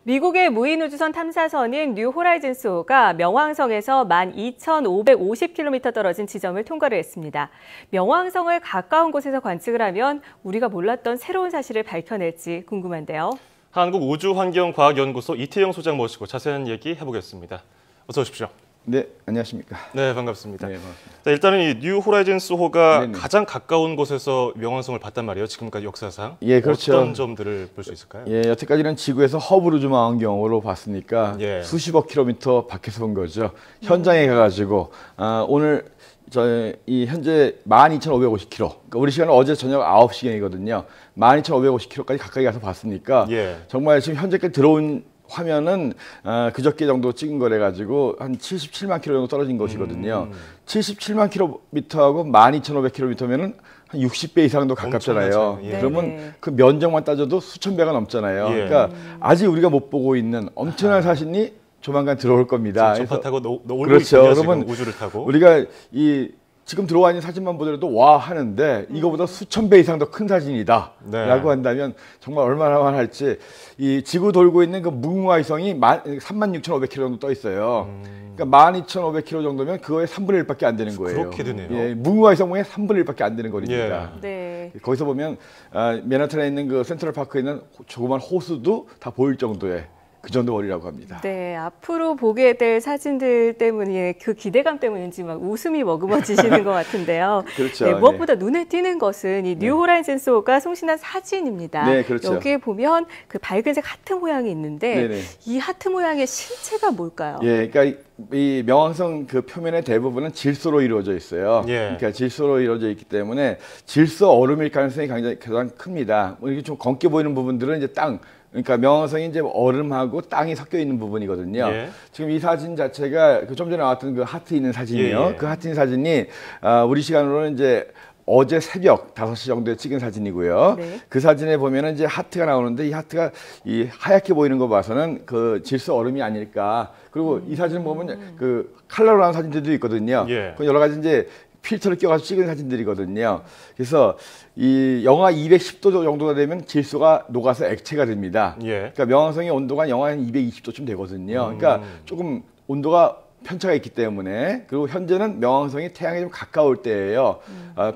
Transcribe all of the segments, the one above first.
미국의 무인우주선 탐사선인 뉴 호라이즌스호가 명왕성에서 12,550km 떨어진 지점을 통과를 했습니다. 명왕성을 가까운 곳에서 관측을 하면 우리가 몰랐던 새로운 사실을 밝혀낼지 궁금한데요. 한국우주환경과학연구소 이태영 소장 모시고 자세한 얘기 해보겠습니다. 어서 오십시오. 네, 안녕하십니까. 네, 반갑습니다. 네, 반갑습니다. 자, 일단은 이 뉴 호라이즌스호가 네네. 가장 가까운 곳에서 명왕성을 봤단 말이에요. 지금까지 역사상. 예, 그렇죠. 어떤 점들을 볼 수 있을까요? 예, 여태까지는 지구에서 허블 우주망원경으로 봤으니까 예. 수십억 킬로미터 밖에서 본 거죠. 현장에 가가지고 오늘 이 현재 12,550km, 그러니까 우리 시간은 어제 저녁 9시경이거든요. 12,550km까지 가까이 가서 봤으니까 예. 정말 지금 현재까지 들어온 화면은 그저께 정도 찍은 거래 가지고 한 77만 킬로 정도 떨어진 것이거든요. 77만 킬로미터하고 12,500km면은 한 60배 이상도 가깝잖아요. 예. 그러면 네네. 그 면적만 따져도 수천 배가 넘잖아요. 예. 그러니까 아직 우리가 못 보고 있는 엄청난 사진이 조만간 들어올 겁니다. 전파 타고 놀고 그렇죠. 있군요, 지금 그러면 우주를 타고. 우리가 지금 들어와 있는 사진만 보더라도 와 하는데 이거보다 수천 배 이상 더 큰 사진이다 네. 라고 한다면 정말 얼마나 할지. 이 지구 돌고 있는 그 무궁화위성이 36,500km 정도 떠 있어요. 그러니까 12,500km 정도면 그거의 3분의 1밖에 안 되는 거예요. 그렇게 되네요. 예, 무궁화위성의 3분의 1밖에 안 되는 거리입니다. 예. 네. 거기서 보면 맨하탄에 있는 그 센트럴파크에 있는 조그만 호수도 다 보일 정도의 그 정도 거리라고 합니다. 네, 앞으로 보게 될 사진들 때문에 그 기대감 때문인지 막 웃음이 머금어지시는 것 같은데요. 그렇죠. 네, 무엇보다 눈에 띄는 것은 이 뉴 호라이즌스호가 송신한 사진입니다. 네, 그렇죠. 여기에 보면 그 밝은색 하트 모양이 있는데 네네. 이 하트 모양의 실체가 뭘까요? 예, 그러니까 이 명왕성 그 표면의 대부분은 질소로 이루어져 있어요. 예. 그러니까 질소로 이루어져 있기 때문에 질소 얼음일 가능성이 가장 큽니다. 이렇게 좀 검게 보이는 부분들은 이제 땅. 그러니까 명왕성이 이제 얼음하고 땅이 섞여 있는 부분이거든요. 예. 지금 지금 이 사진 자체가 좀 전에 나왔던 그 하트 있는 사진이에요. 예, 예. 그 하트 있는 사진이 우리 시간으로는 이제 어제 새벽 5시 정도에 찍은 사진이고요. 네. 그 사진에 보면은 이제 하트가 나오는데 이 하트가 이 하얗게 보이는 거 봐서는 그 질소 얼음이 아닐까. 그리고 이 사진을 보면 그 컬러로 나온 사진들도 있거든요. 예. 그 여러 가지 이제 필터를 껴가지고 찍은 사진들이거든요. 그래서 이 영하 210도 정도가 되면 질소가 녹아서 액체가 됩니다. 예. 그러니까 명왕성의 온도가 영하 220도쯤 되거든요. 그러니까 조금 온도가 편차가 있기 때문에. 그리고 현재는 명왕성이 태양에 좀 가까울 때예요.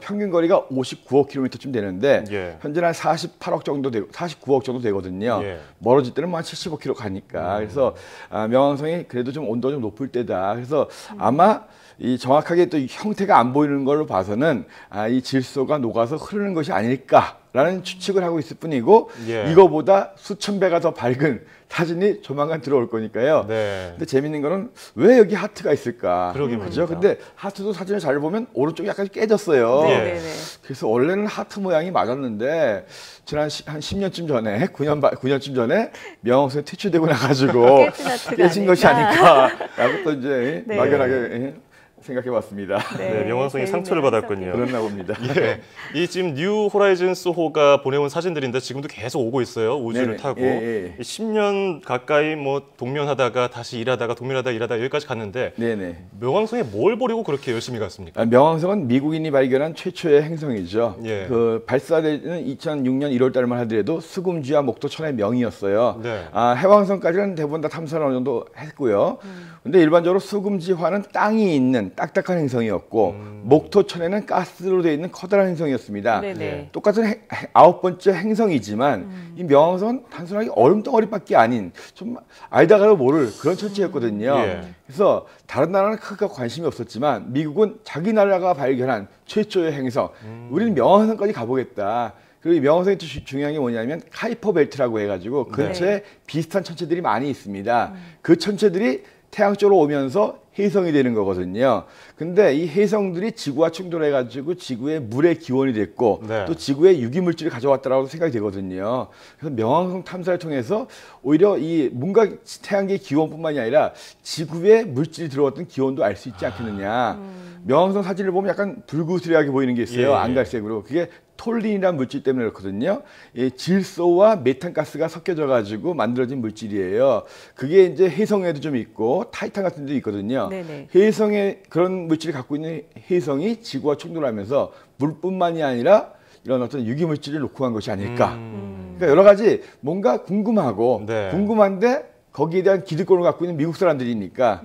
평균 거리가 59억 km쯤 되는데 예. 현재는 한 48억 정도 되고 49억 정도 되거든요. 예. 멀어질 때는 한 75km 가니까. 그래서 명왕성이 그래도 좀 온도가 좀 높을 때다. 그래서 아마 이 정확하게 또 형태가 안 보이는 걸로 봐서는 이 질소가 녹아서 흐르는 것이 아닐까라는 추측을 하고 있을 뿐이고 예. 이거보다 수천 배가 더 밝은 사진이 조만간 들어올 거니까요. 네. 근데 재밌는 거는 왜 여기 하트가 있을까? 그러게 그죠? 말입니다. 근데 하트도 사진을 잘 보면 오른쪽이 약간 깨졌어요. 예. 네네네. 그래서 원래는 하트 모양이 맞았는데 지난 한 10년쯤 전에 9년쯤 전에 명왕성에 퇴출되고 나가지고 깨진 하트가 깨진 것이 아닐까. 아닐까라고 또 이제 네. 막연하게 생각해봤습니다. 네, 명왕성이 재밌네요. 상처를 받았군요. 그렇나 봅니다. 예. 이 지금 뉴 호라이즌스호가 보내온 사진들인데 지금도 계속 오고 있어요. 우주를 네네. 타고. 예, 예. 10년 가까이 뭐 동면하다가 다시 일하다가 동면하다가 일하다가 여기까지 갔는데 네네. 명왕성에 뭘 보려고 그렇게 열심히 갔습니까? 명왕성은 미국인이 발견한 최초의 행성이죠. 예. 그 발사되는 2006년 1월 달만 하더라도 수금지와 목토천의 명이었어요. 네. 해왕성까지는 대부분 다 탐사를 어느 정도 했고요. 근데 일반적으로 수금지화는 땅이 있는 딱딱한 행성이었고 목토천에는 가스로 되어 있는 커다란 행성이었습니다. 네네. 똑같은 9번째 행성이지만 이 명왕성은 단순하게 얼음 덩어리밖에 아닌 좀 알다가도 모를 그런 천체였거든요. 예. 그래서 다른 나라는 크게 관심이 없었지만 미국은 자기 나라가 발견한 최초의 행성, 우리는 명왕성까지 가보겠다. 그리고 이 명왕성이 또 중요한 게 뭐냐면 카이퍼 벨트라고 해가지고 근처에 비슷한 천체들이 많이 있습니다. 그 천체들이 태양 쪽으로 오면서 혜성이 되는 거거든요. 근데 이 혜성들이 지구와 충돌해가지고 지구의 물의 기원이 됐고 네. 또 지구의 유기물질을 가져왔다라고 생각이 되거든요. 그래서 명왕성 탐사를 통해서 오히려 이 뭔가 태양계의 기원뿐만이 아니라 지구의 물질이 들어왔던 기원도 알 수 있지 않겠느냐. 명왕성 사진을 보면 약간 불구스레하게 보이는 게 있어요. 예, 예. 안갈색으로. 그게 톨린이라는 물질 때문에 그렇거든요. 이 질소와 메탄가스가 섞여져 가지고 만들어진 물질이에요. 그게 이제 혜성에도 좀 있고 타이탄 같은 데도 있거든요. 네네. 혜성에 그런 물질을 갖고 있는 혜성이 지구와 충돌하면서 물뿐만이 아니라 이런 어떤 유기물질을 놓고 간 것이 아닐까. 그러니까 여러 가지 뭔가 궁금하고 네. 궁금한데 거기에 대한 기득권을 갖고 있는 미국 사람들이니까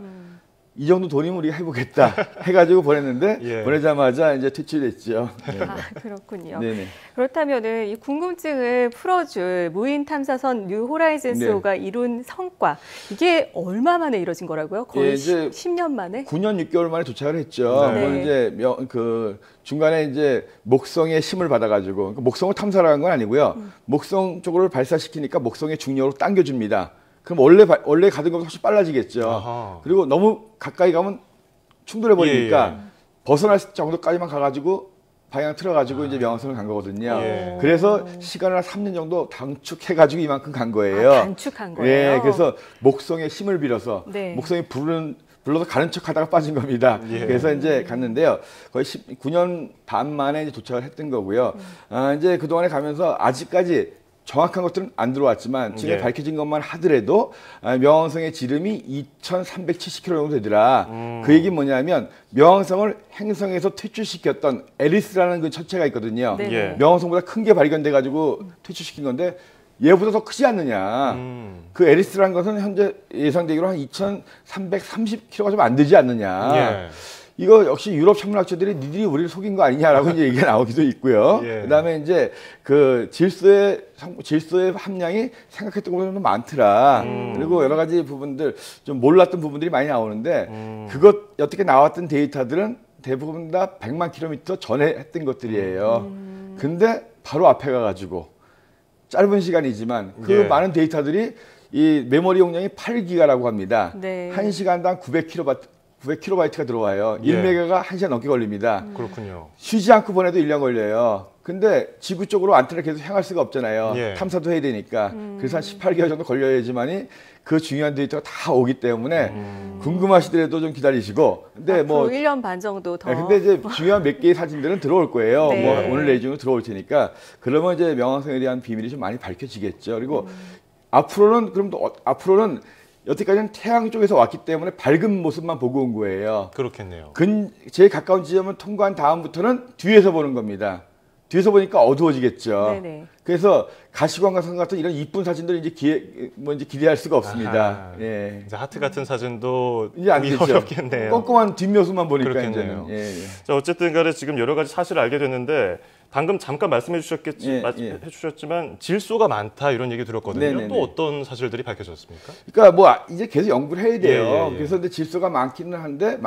이 정도 돈이면 우리가 해보겠다 해가지고 보냈는데 예. 보내자마자 이제 퇴출됐죠. 네. 아, 그렇군요. 네네. 그렇다면은 이 궁금증을 풀어줄 무인 탐사선 뉴 호라이즌스호가 이룬 성과 이게 얼마 만에 이뤄진 거라고요? 거의 예, 이제 10년 만에? 9년 6개월 만에 도착을 했죠. 네. 그건 이제 그 중간에 이제 목성의 힘을 받아가지고 그러니까 목성을 탐사를 한 건 아니고요. 목성 쪽으로 발사시키니까 목성의 중력으로 당겨줍니다. 그럼 원래 가던 것보다 훨씬 빨라지겠죠. 아하. 그리고 너무 가까이 가면 충돌해 버리니까 예. 벗어날 정도까지만 가가지고 방향 틀어가지고 이제 명왕성을 간 거거든요. 예. 그래서 시간을 한 3년 정도 단축해가지고 이만큼 간 거예요. 아, 단축한 거예요? 예, 그래서 목성의 힘을 빌어서 네. 목성이 불러서 가는 척하다가 빠진 겁니다. 예. 그래서 이제 갔는데요. 거의 9년 반 만에 이제 도착을 했던 거고요. 이제 그 동안에 가면서 아직까지 정확한 것들은 안 들어왔지만 지금 예. 밝혀진 것만 하더라도 명왕성의 지름이 2,370km 정도 되더라. 그 얘기 뭐냐면 명왕성을 행성에서 퇴출시켰던 에리스라는 그 천체가 있거든요. 네. 예. 명왕성보다 큰 게 발견돼 가지고 퇴출시킨 건데 얘보다 더 크지 않느냐. 그 에리스라는 것은 현재 예상되기로 한 2,330km가 좀 안 되지 않느냐. 예. 이거 역시 유럽 천문학자들이 니들이 우리를 속인 거 아니냐라고 이제 얘기가 나오기도 있고요. 예. 그다음에 이제 그 질소의 함량이 생각했던 것보다 좀 많더라. 그리고 여러 가지 부분들 좀 몰랐던 부분들이 많이 나오는데 그것 여태까지 나왔던 데이터들은 대부분 다 100만 킬로미터 전에 했던 것들이에요. 근데 바로 앞에 가가지고 짧은 시간이지만 그 예. 많은 데이터들이 이 메모리 용량이 8기가라고 합니다. 네. 1시간당 900kB가 들어와요. 예. 1메가가 1시간 넘게 걸립니다. 그렇군요. 쉬지 않고 보내도 1년 걸려요. 근데 지구 쪽으로 안테나를 계속 향할 수가 없잖아요. 예. 탐사도 해야 되니까. 그래서 한 18개월 정도 걸려야지만이 그 중요한 데이터가 다 오기 때문에 궁금하시더라도 좀 기다리시고. 근데 뭐 1년 반 정도 더. 근데 이제 중요한 몇 개의 사진들은 들어올 거예요. 네. 뭐 오늘 내일 중에 들어올 테니까. 그러면 이제 명왕성에 대한 비밀이 좀 많이 밝혀지겠죠. 그리고 앞으로는 여태까지는 태양 쪽에서 왔기 때문에 밝은 모습만 보고 온 거예요. 그렇겠네요. 제일 가까운 지점을 통과한 다음부터는 뒤에서 보는 겁니다. 뒤에서 보니까 어두워지겠죠. 네네. 그래서 가시광선 같은 이런 이쁜 사진들 이제 기대할 수가 없습니다. 아하. 예. 이제 하트 같은 사진도 이제 안 보기 되죠. 어렵겠네요. 꼼꼼한 뒷모습만 보니까 그렇겠네요. 이제는. 예, 예. 자, 어쨌든 간에 지금 여러 가지 사실을 알게 됐는데 방금 잠깐 말씀해 예. 주셨지만 질소가 많다 이런 얘기 들었거든요. 네네네. 또 어떤 사실들이 밝혀졌습니까? 그러니까 뭐 이제 계속 연구를 해야 돼요. 예, 예. 그래서 근데 질소가 많기는 한데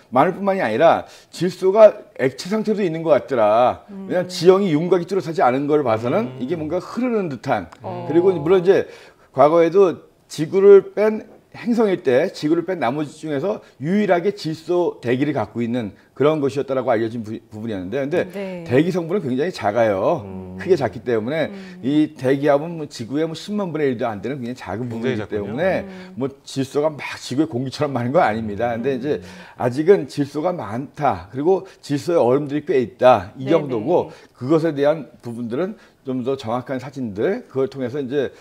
많을 뿐만이 아니라 질소가 액체 상태도 있는 것 같더라. 왜냐하면 지형이 윤곽이 뚜렷하지 않은 걸 봐서는 이게 뭔가 흐르는 듯한. 그리고 물론 이제 과거에도 지구를 뺀 행성일 때 지구를 뺀 나머지 중에서 유일하게 질소 대기를 갖고 있는 그런 것이었다라고 알려진 부분이었는데, 근데 네. 대기 성분은 굉장히 작아요. 크게 작기 때문에 이 대기압은 뭐 지구의 뭐 10만 분의 1도 안 되는 굉장히 작은 굉장히 부분이기 작군요. 때문에 뭐 질소가 막 지구의 공기처럼 많은 건 아닙니다. 근데 이제 아직은 질소가 많다. 그리고 질소의 얼음들이 꽤 있다. 이 네네. 정도고 그것에 대한 부분들은 좀 더 정확한 사진들 그걸 통해서 이제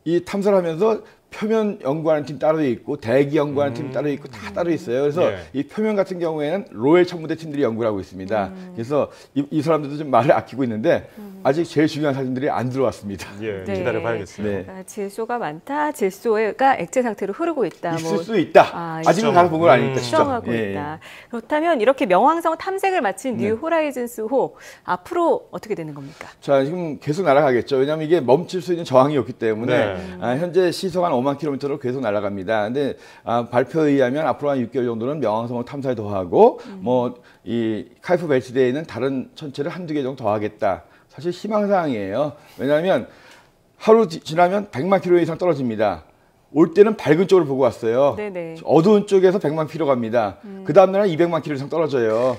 이 탐사를 하면서 표면 연구하는 팀 따로 있고 대기 연구하는 팀 따로 있고 다 따로 있어요. 그래서 예. 이 표면 같은 경우에는 로엘 천문대 팀들이 연구를 하고 있습니다. 그래서 이 사람들도 좀 말을 아끼고 있는데 아직 제일 중요한 사진들이 안 들어왔습니다. 예, 네. 기다려봐야겠어요. 네. 그러니까 질소가 많다, 질소가 액체 상태로 흐르고 있다. 있을 수 있다. 아직은 있죠. 가서 본 건 아니니까 추정하고 예. 있다. 그렇다면 이렇게 명왕성 탐색을 마친 네. 뉴 호라이즌스호 앞으로 어떻게 되는 겁니까? 자, 지금 계속 날아가겠죠. 왜냐하면 이게 멈출 수 있는 저항이 없기 때문에 네. 현재 시속 한 5만 킬로미터로 계속 날아갑니다. 근데 발표에 의하면 앞으로 한 6개월 정도는 명왕성을 탐사에 더하고 이 카이프 벨트대에 있는 다른 천체를 한두 개 정도 더하겠다. 사실 희망사항이에요. 왜냐하면 하루 지나면 100만 킬로 이상 떨어집니다. 올 때는 밝은 쪽을 보고 왔어요. 네네. 어두운 쪽에서 100만 킬로 갑니다. 그 다음 날은 200만 킬로 이상 떨어져요.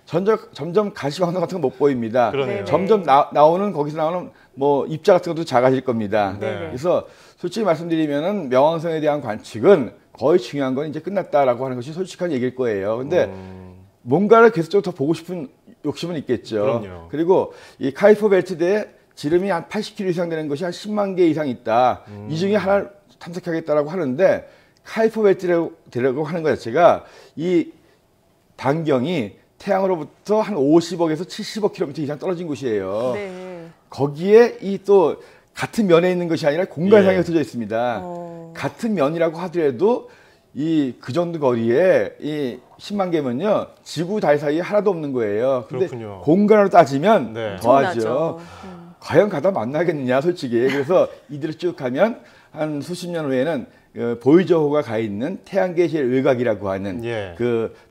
점점 가시광선 같은 거 못 보입니다. 그러네요. 점점 거기서 나오는 뭐 입자 같은 것도 작아질 겁니다. 네. 그래서 솔직히 말씀드리면은 명왕성에 대한 관측은 거의 중요한 건 이제 끝났다라고 하는 것이 솔직한 얘기일 거예요. 근데 뭔가를 계속적으로 더 보고 싶은 욕심은 있겠죠. 그럼요. 그리고 이 카이퍼 벨트대에 지름이 한 80km 이상 되는 것이 한 10만 개 이상 있다. 이 중에 하나를 탐색하겠다라고 하는데 카이퍼 벨트라고 하는 것 자체가 이 반경이 태양으로부터 한 50억에서 70억 킬로미터 이상 떨어진 곳이에요. 네. 거기에 이 또 같은 면에 있는 것이 아니라 공간상에 예. 흩어져 있습니다. 같은 면이라고 하더라도 그 정도 거리에 이 10만 개면요 지구 달 사이에 하나도 없는 거예요. 근데 그렇군요. 공간으로 따지면 네. 더하죠. 과연 가다 만나겠느냐 솔직히. 그래서 이대로 쭉 가면 한 수십 년 후에는 보이저호가 가 있는 태양계 제일 외곽이라고 하는 예.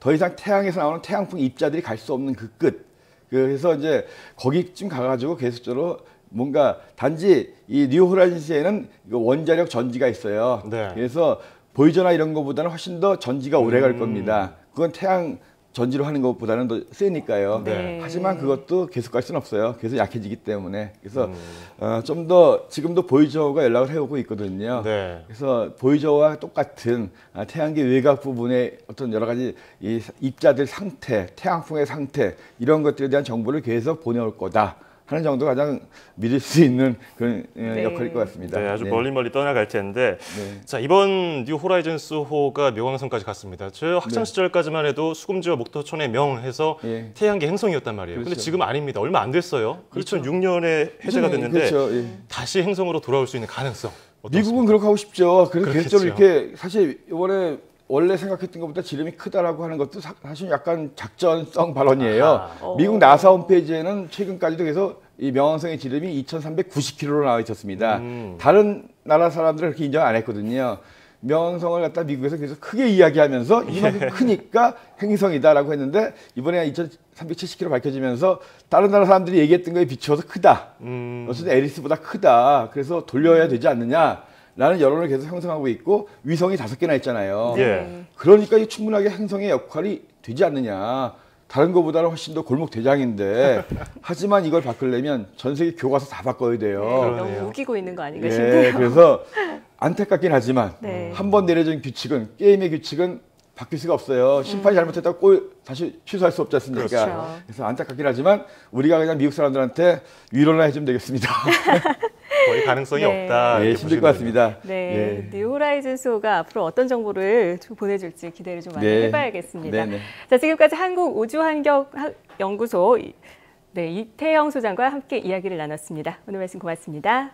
더 이상 태양에서 나오는 태양풍 입자들이 갈 수 없는 그 끝. 그래서 이제 거기쯤 가가지고 계속적으로 뭔가 단지 이 뉴 호라이즌스에는 원자력 전지가 있어요. 네. 그래서 보이저나 이런 것보다는 훨씬 더 전지가 오래 갈 겁니다. 그건 태양 전지로 하는 것보다는 더 세니까요. 네. 하지만 그것도 계속 갈 수는 없어요. 계속 약해지기 때문에. 그래서 좀 더 지금도 보이저가 연락을 해오고 있거든요. 네. 그래서 보이저와 똑같은 태양계 외곽 부분의 어떤 여러 가지 이 입자들 상태, 태양풍의 상태 이런 것들에 대한 정보를 계속 보내올 거다 하는 정도가 가장 믿을 수 있는 그런 역할일 것 같습니다. 네, 아주 멀리 떠나갈 텐데 자 이번 뉴 호라이즌스호가 명왕성까지 갔습니다. 저 학창 시절까지만 해도 수금지와 목토천의 명해서 태양계 행성이었단 말이에요. 그렇죠. 근데 지금 아닙니다. 얼마 안 됐어요. 그렇죠. 2006년에 해제가 됐는데 그렇죠. 다시 행성으로 돌아올 수 있는 가능성 어떻습니까? 미국은 그렇게 하고 싶죠. 그래서 그렇겠죠. 계속적으로 이렇게 사실 이번에 원래 생각했던 것보다 지름이 크다라고 하는 것도 사실 약간 작전성 발언이에요. 미국 나사 홈페이지에는 최근까지도 계속 이 명왕성의 지름이 2,390km로 나와 있었습니다. 다른 나라 사람들은 그렇게 인정 안 했거든요. 명왕성을 갖다 미국에서 계속 크게 이야기하면서 이만큼 크니까 행성이다라고 했는데 이번에 2,370km 밝혀지면서 다른 나라 사람들이 얘기했던 거에 비추어서 크다. 어쨌든 에리스보다 크다. 그래서 돌려야 되지 않느냐. 라는 여론을 계속 형성하고 있고 위성이 5개나 있잖아요. 예. 그러니까 이 충분하게 행성의 역할이 되지 않느냐. 다른 것보다는 훨씬 더 골목 대장인데 하지만 이걸 바꾸려면 전 세계 교과서 다 바꿔야 돼요. 너무 우기고 있는 거 아닌가 예, 싶네요. 그래서 안타깝긴 하지만 네. 한 번 내려진 규칙은 게임의 규칙은 바뀔 수가 없어요. 심판이 잘못했다고 골 다시 취소할 수 없지 않습니까? 그렇죠. 그래서 안타깝긴 하지만 우리가 그냥 미국 사람들한테 위로나 해주면 되겠습니다. 거의 가능성이 네. 없다. 예, 이렇게 힘들 것 보시는군요. 같습니다. 네, 예. 뉴 호라이즌스호가 앞으로 어떤 정보를 좀 보내줄지 기대를 좀 많이 해봐야겠습니다. 네. 자, 지금까지 한국우주환경연구소 이태영 소장과 함께 이야기를 나눴습니다. 오늘 말씀 고맙습니다.